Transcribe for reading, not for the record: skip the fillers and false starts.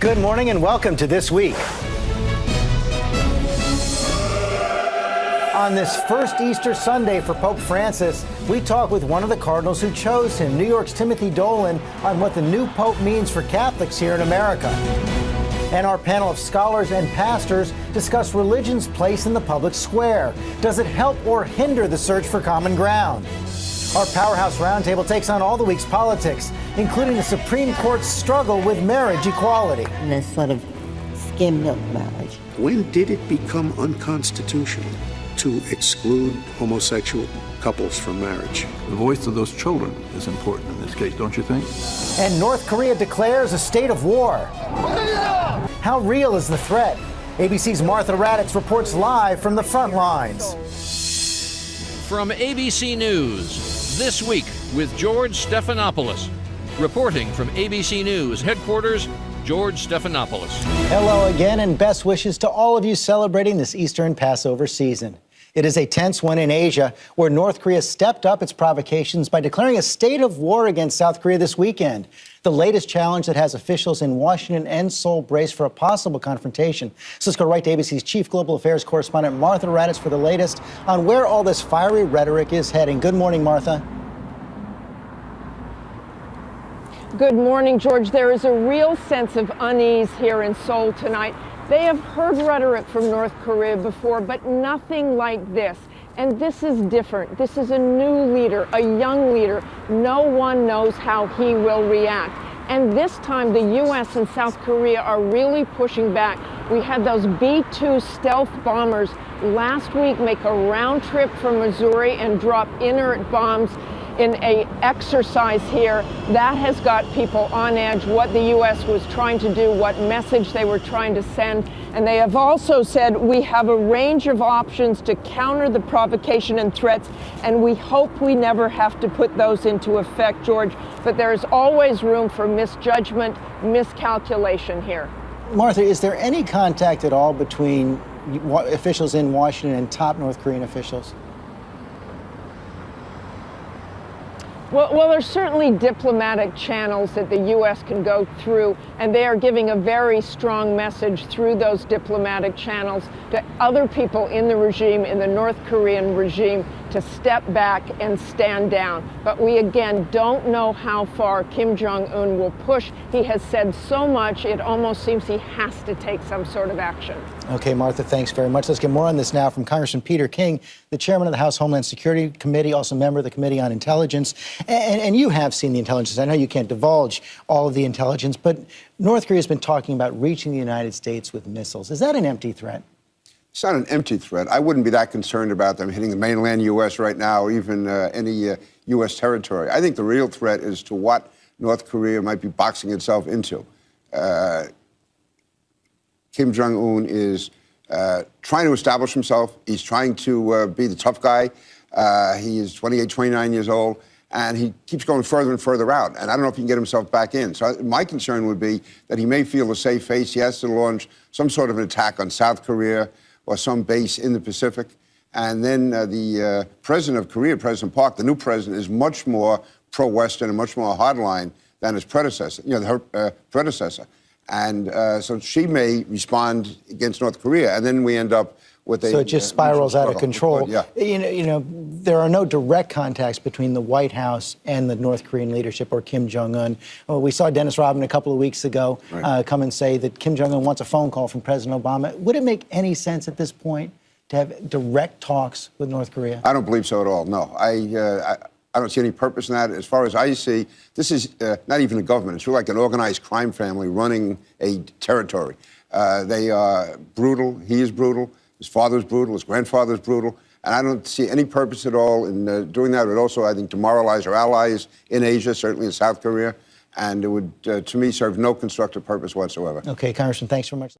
Good morning and welcome to This Week. On this first Easter Sunday for Pope Francis, we talk with one of the cardinals who chose him, New York's Timothy Dolan, on what the new pope means for Catholics here in America. And our panel of scholars and pastors discuss religion's place in the public square. Does it help or hinder the search for common ground? Our Powerhouse Roundtable takes on all the week's politics, including the Supreme Court's struggle with marriage equality. And this sort of skim milk marriage. When did it become unconstitutional to exclude homosexual couples from marriage? The voice of those children is important in this case, don't you think? And North Korea declares a state of war. How real is the threat? ABC's Martha Raddatz reports live from the front lines. From ABC News, This Week with George Stephanopoulos. Reporting from ABC News headquarters, George Stephanopoulos. Hello again, and best wishes to all of you celebrating this Easter and Passover season. It is a tense one in Asia, where North Korea stepped up its provocations by declaring a state of war against South Korea this weekend. The latest challenge that has officials in Washington and Seoul braced for a possible confrontation. So let's go right to ABC's chief global affairs correspondent, Martha Raddatz, for the latest on where all this fiery rhetoric is heading. Good morning, Martha. Good morning, George. There is a real sense of unease here in Seoul tonight. They have heard rhetoric from North Korea before, but nothing like this. And this is different. This is a new leader, a young leader. No one knows how he will react. And this time, the U.S. and South Korea are really pushing back. We had those B-2 stealth bombers last week make a round trip from Missouri and drop inert bombs in an exercise here. That has got people on edge, what the U.S. was trying to do, what message they were trying to send. And they have also said, we have a range of options to counter the provocation and threats, and we hope we never have to put those into effect, George. But there is always room for misjudgment, miscalculation here. Martha, is there any contact at all between officials in Washington and top North Korean officials? Well, there's certainly diplomatic channels that the U.S. can go through, and they are giving a very strong message through those diplomatic channels to other people in the regime, in the North Korean regime, to step back and stand down. But we, again, don't know how far Kim Jong-un will push. He has said so much, it almost seems he has to take some sort of action. Okay, Martha, thanks very much. Let's get more on this now from Congressman Peter King, the chairman of the House Homeland Security Committee, also member of the Committee on Intelligence. And you have seen the intelligence. I know you can't divulge all of the intelligence, but North Korea has been talking about reaching the United States with missiles. Is that an empty threat? It's not an empty threat. I wouldn't be that concerned about them hitting the mainland U.S. right now, or even any U.S. territory. I think the real threat is to what North Korea might be boxing itself into. Kim Jong-un is trying to establish himself. He's trying to be the tough guy. He is 28, 29 years old. And he keeps going further and further out. And I don't know if he can get himself back in. So my concern would be that he may feel a safe face. He has to launch some sort of an attack on South Korea or some base in the Pacific. And then the president of Korea, President Park, the new president, is much more pro-Western and much more hardline than his predecessor, her predecessor. And so she may respond against North Korea. And then we end up with a... So it just spirals out of control. Yeah. You know, there are no direct contacts between the White House and the North Korean leadership or Kim Jong-un. Well, we saw Dennis Rodman a couple of weeks ago come and say that Kim Jong-un wants a phone call from President Obama. Would it make any sense at this point to have direct talks with North Korea? I don't believe so at all, no. I don't see any purpose in that. As far as I see, this is not even a government. It's really like an organized crime family running a territory. They are brutal. He is brutal. His father's brutal. His grandfather's brutal. And I don't see any purpose at all in doing that. It would also, I think, demoralize our allies in Asia, certainly in South Korea. And it would, to me, serve no constructive purpose whatsoever. Okay, Congressman, thanks very much.